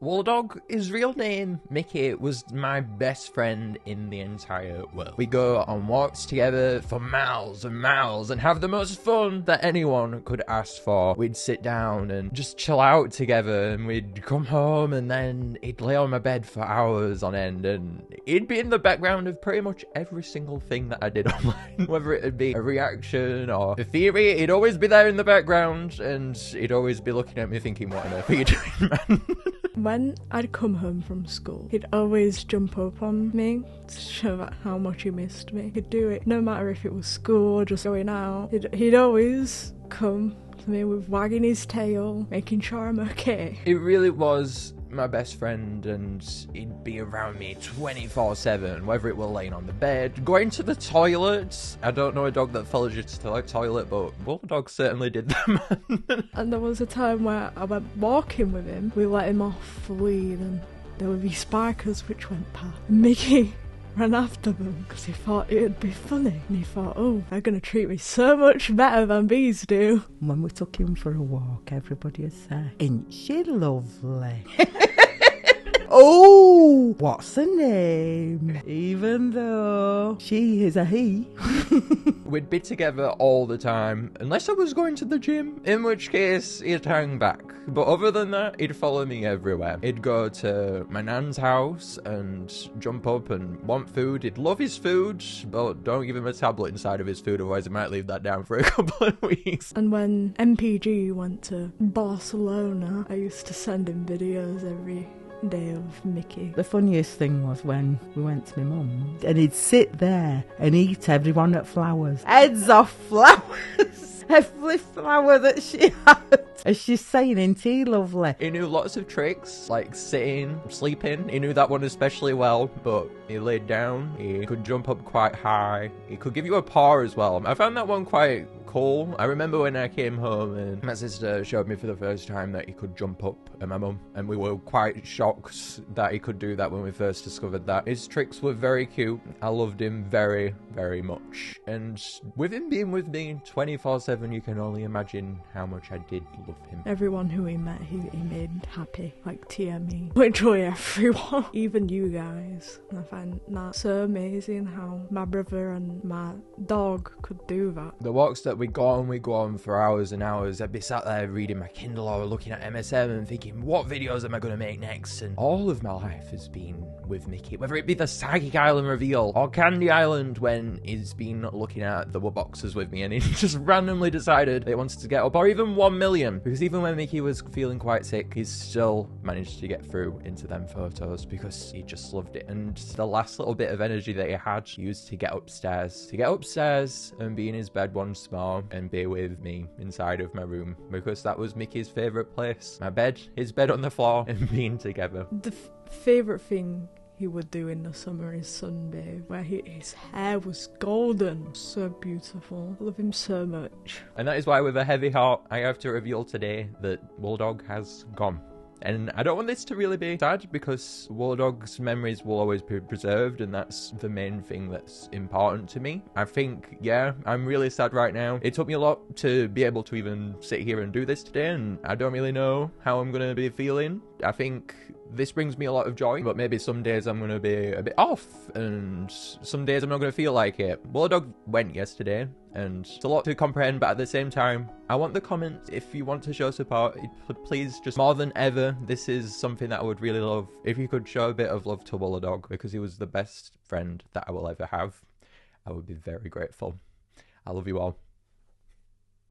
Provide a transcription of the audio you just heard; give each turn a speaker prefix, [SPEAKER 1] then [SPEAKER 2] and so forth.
[SPEAKER 1] Dog, his real name, Mickey, was my best friend in the entire world. We go on walks together for miles and miles and have the most fun that anyone could ask for. We'd sit down and just chill out together, and we'd come home and then he'd lay on my bed for hours on end, and he'd be in the background of pretty much every single thing that I did online. Whether it'd be a reaction or a theory, he'd always be there in the background, and he'd always be looking at me thinking, what on earth are you doing, man?
[SPEAKER 2] When I'd come home from school, he'd always jump up on me to show how much he missed me. He'd do it no matter if it was school or just going out. He'd always come to me with wagging his tail, making sure I'm okay.
[SPEAKER 1] It really was my best friend, and he'd be around me 24/7, whether it were laying on the bed, going to the toilet. I don't know a dog that follows you to the toilet, but Bulldog certainly did that.
[SPEAKER 2] And there was a time where I went walking with him. We let him off the lead, and there were these spikers which went past. Mickey ran after them because he thought it'd be funny, and he thought, oh, they're going to treat me so much better than bees do.
[SPEAKER 3] When we took him for a walk, everybody would say, "Ain't she lovely?" Oh, what's her name? Even though she is a he.
[SPEAKER 1] We'd be together all the time, unless I was going to the gym, in which case he'd hang back. But other than that, he'd follow me everywhere. He'd go to my nan's house and jump up and want food. He'd love his food, but don't give him a tablet inside of his food, otherwise he might leave that down for a couple of weeks.
[SPEAKER 2] And when MPG went to Barcelona, I used to send him videos every day of Mickey.
[SPEAKER 3] The funniest thing was when we went to my mum, and he'd sit there and eat everyone at flowers. Heads off flowers! Every flower that she had. As she's saying, ain't he lovely?
[SPEAKER 1] He knew lots of tricks, like sitting, sleeping. He knew that one especially well, but he laid down. He could jump up quite high. He could give you a paw as well. I found that one quite cool. I remember when I came home and my sister showed me for the first time that he could jump up at my mum, and we were quite shocked that he could do that when we first discovered that. His tricks were very cute. I loved him very, very much. And with him being with me 24/7, you can only imagine how much I did love him.
[SPEAKER 2] Everyone who he met, he made happy, like TME. Literally everyone, even you guys. And I find that so amazing how my brother and my dog could do that.
[SPEAKER 1] The walks that we go on for hours and hours. I'd be sat there reading my Kindle or looking at MSM and thinking, what videos am I going to make next? And all of my life has been with Mickey, whether it be the Psychic Island reveal or Candy Island when he's been looking at the boxes with me and he just randomly decided they wanted to get up, or even 1 million, because even when Mickey was feeling quite sick, he still managed to get through into them photos because he just loved it. And the last little bit of energy that he had, he used to get upstairs and be in his bed once more and be with me inside of my room, because that was Mickey's favourite place. My bed, his bed on the floor, and being together.
[SPEAKER 2] The favourite thing he would do in the summer is sunbathe, where his hair was golden. So beautiful. I love him so much.
[SPEAKER 1] And that is why, with a heavy heart, I have to reveal today that Bulldog has gone. And I don't want this to really be sad, because Bulldog's memories will always be preserved, and that's the main thing that's important to me. I think, yeah, I'm really sad right now. It took me a lot to be able to even sit here and do this today, and I don't really know how I'm going to be feeling. I think this brings me a lot of joy, but maybe some days I'm going to be a bit off, and some days I'm not going to feel like it. Bulldog went yesterday, and it's a lot to comprehend, but at the same time, I want the comments. If you want to show support, please, just more than ever, this is something that I would really love. If you could show a bit of love to Bulldog, because he was the best friend that I will ever have, I would be very grateful. I love you all.